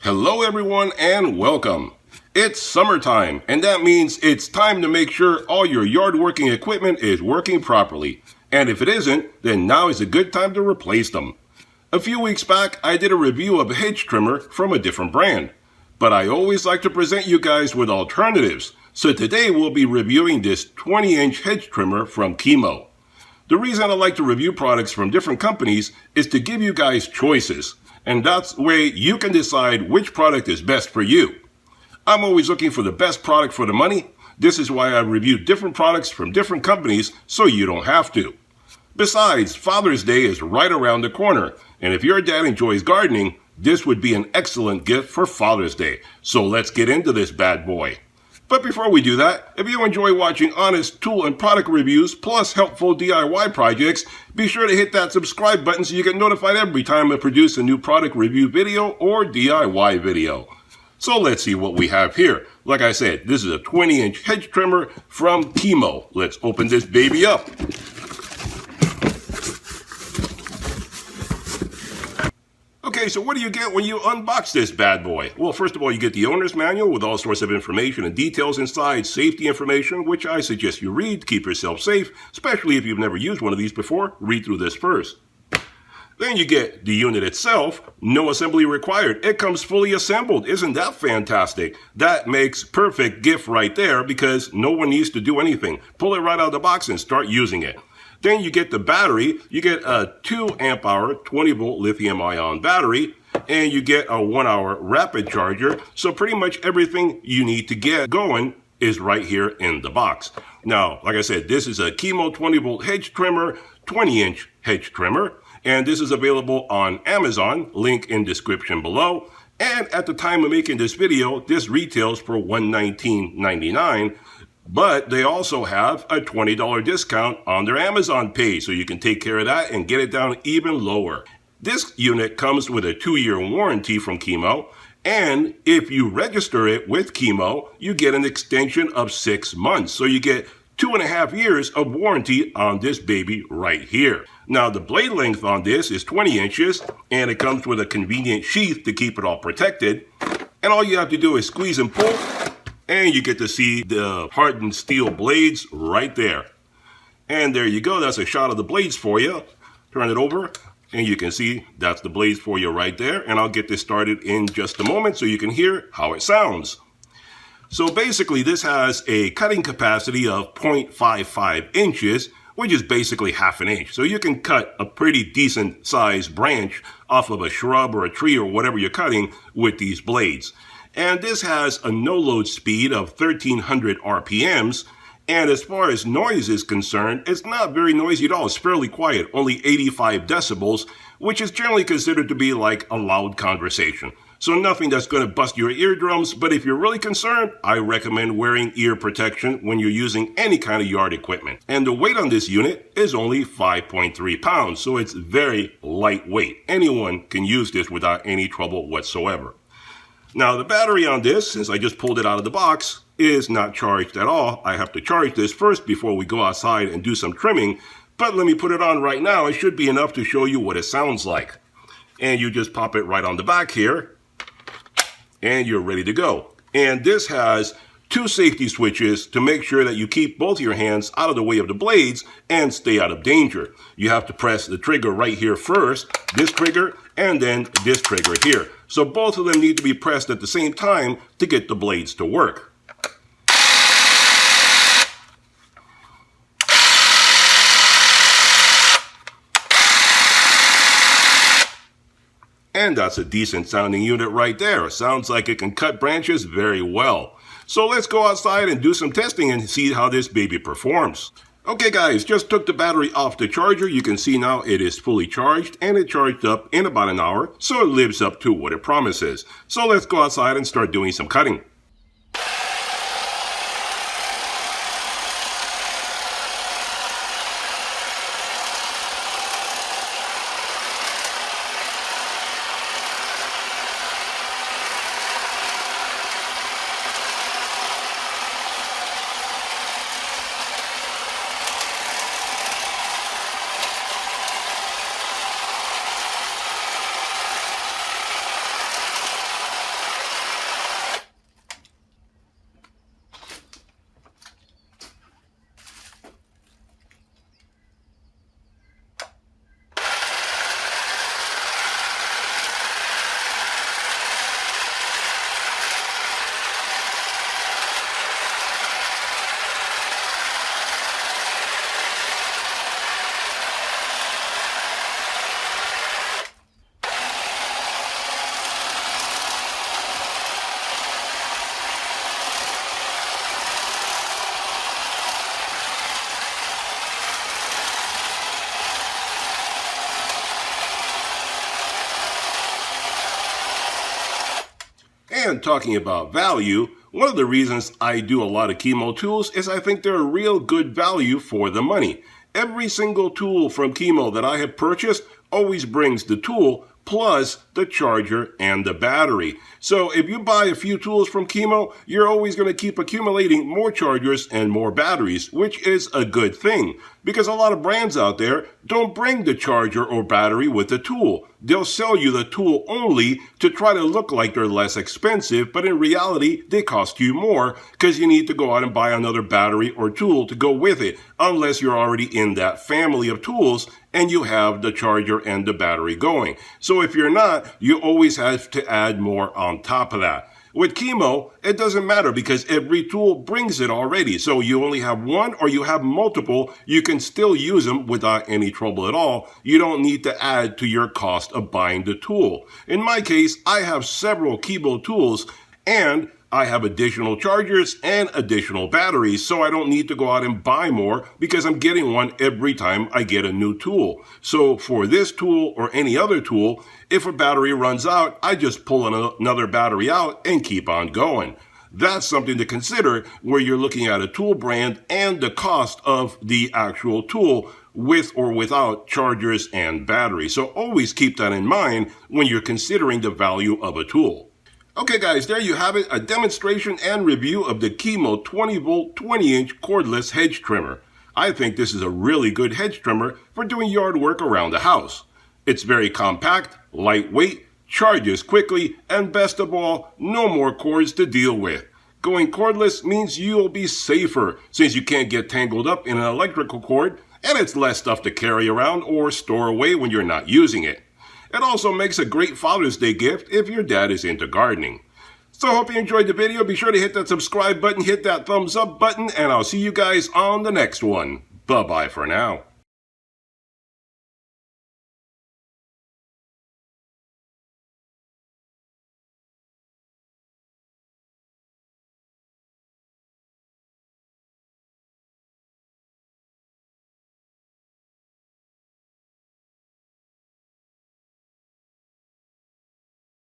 Hello everyone and welcome. It's summertime and that means it's time to make sure all your yard working equipment is working properly. And if it isn't, then now is a good time to replace them. A few weeks back I did a review of a hedge trimmer from a different brand. But I always like to present you guys with alternatives. So today we'll be reviewing this 20-inch hedge trimmer from Kimo. The reason I like to review products from different companies is to give you guys choices. And that's the way you can decide which product is best for you. I'm always looking for the best product for the money. This is why I review different products from different companies so you don't have to. Besides, Father's Day is right around the corner. And if your dad enjoys gardening, this would be an excellent gift for Father's Day. So let's get into this bad boy. But before we do that, if you enjoy watching honest tool and product reviews plus helpful DIY projects, be sure to hit that subscribe button so you get notified every time I produce a new product review video or DIY video. So let's see what we have here. Like I said, this is a 20-inch hedge trimmer from Kimo. Let's open this baby up. Okay, so what do you get when you unbox this bad boy? Well, first of all, you get the owner's manual with all sorts of information and details inside, safety information, which I suggest you read to keep yourself safe, especially if you've never used one of these before. Read through this first. Then you get the unit itself, no assembly required. It comes fully assembled. Isn't that fantastic? That makes perfect gift right there because no one needs to do anything. Pull it right out of the box and start using it. Then you get the battery. You get a 2 amp hour 20 volt lithium ion battery, and you get a 1 hour rapid charger. So pretty much everything you need to get going is right here in the box. Now, like I said, this is a Kimo 20 volt hedge trimmer, 20-inch hedge trimmer, and this is available on Amazon, link in description below. And at the time of making this video, this retails for $119.99. But they also have a $20 discount on their Amazon page, so you can take care of that and get it down even lower. This unit comes with a 2-year warranty from Kimo, and if you register it with Kimo, you get an extension of 6 months. So you get 2.5 years of warranty on this baby right here. Now the blade length on this is 20 inches, and it comes with a convenient sheath to keep it all protected. And all you have to do is squeeze and pull, and you get to see the hardened steel blades right there. And there you go. That's a shot of the blades for you. Turn it over and you can see that's the blades for you right there. And I'll get this started in just a moment so you can hear how it sounds. So basically this has a cutting capacity of 0.55 inches, which is basically half an inch. So you can cut a pretty decent sized branch off of a shrub or a tree or whatever you're cutting with these blades. And this has a no-load speed of 1300 RPMs. And as far as noise is concerned, it's not very noisy at all. It's fairly quiet, only 85 decibels, which is generally considered to be like a loud conversation. So nothing that's going to bust your eardrums, but if you're really concerned, I recommend wearing ear protection when you're using any kind of yard equipment. And the weight on this unit is only 5.3 pounds, so it's very lightweight. Anyone can use this without any trouble whatsoever. Now the battery on this, since I just pulled it out of the box, is not charged at all. I have to charge this first before we go outside and do some trimming. But let me put it on right now. It should be enough to show you what it sounds like. And you just pop it right on the back here, and you're ready to go. And this has 2 safety switches to make sure that you keep both your hands out of the way of the blades and stay out of danger. You have to press the trigger right here first, this trigger, and then this trigger here. So both of them need to be pressed at the same time to get the blades to work. And that's a decent sounding unit right there. Sounds like it can cut branches very well. So let's go outside and do some testing and see how this baby performs. Okay guys, just took the battery off the charger. You can see now it is fully charged and it charged up in about an hour. So it lives up to what it promises. So let's go outside and start doing some cutting. And talking about value, one of the reasons I do a lot of Kimo tools is I think they're a real good value for the money. Every single tool from Kimo that I have purchased always brings the tool plus the charger and the battery. So if you buy a few tools from Kimo, you're always going to keep accumulating more chargers and more batteries, which is a good thing. Because a lot of brands out there don't bring the charger or battery with the tool. They'll sell you the tool only to try to look like they're less expensive, but in reality, they cost you more because you need to go out and buy another battery or tool to go with it, unless you're already in that family of tools and you have the charger and the battery going. So if you're not, you always have to add more on top of that. With Kimo, it doesn't matter because every tool brings it already. So you only have one or you have multiple, you can still use them without any trouble at all. You don't need to add to your cost of buying the tool. In my case, I have several Kimo tools and I have additional chargers and additional batteries, so I don't need to go out and buy more because I'm getting one every time I get a new tool. So for this tool or any other tool, if a battery runs out, I just pull another battery out and keep on going. That's something to consider where you're looking at a tool brand and the cost of the actual tool with or without chargers and batteries. So always keep that in mind when you're considering the value of a tool. Okay guys, there you have it, a demonstration and review of the Kimo 20V 20-inch cordless hedge trimmer. I think this is a really good hedge trimmer for doing yard work around the house. It's very compact, lightweight, charges quickly, and best of all, no more cords to deal with. Going cordless means you'll be safer since you can't get tangled up in an electrical cord, and it's less stuff to carry around or store away when you're not using it. It also makes a great Father's Day gift if your dad is into gardening. So I hope you enjoyed the video. Be sure to hit that subscribe button, hit that thumbs up button, and I'll see you guys on the next one. Bye-bye for now.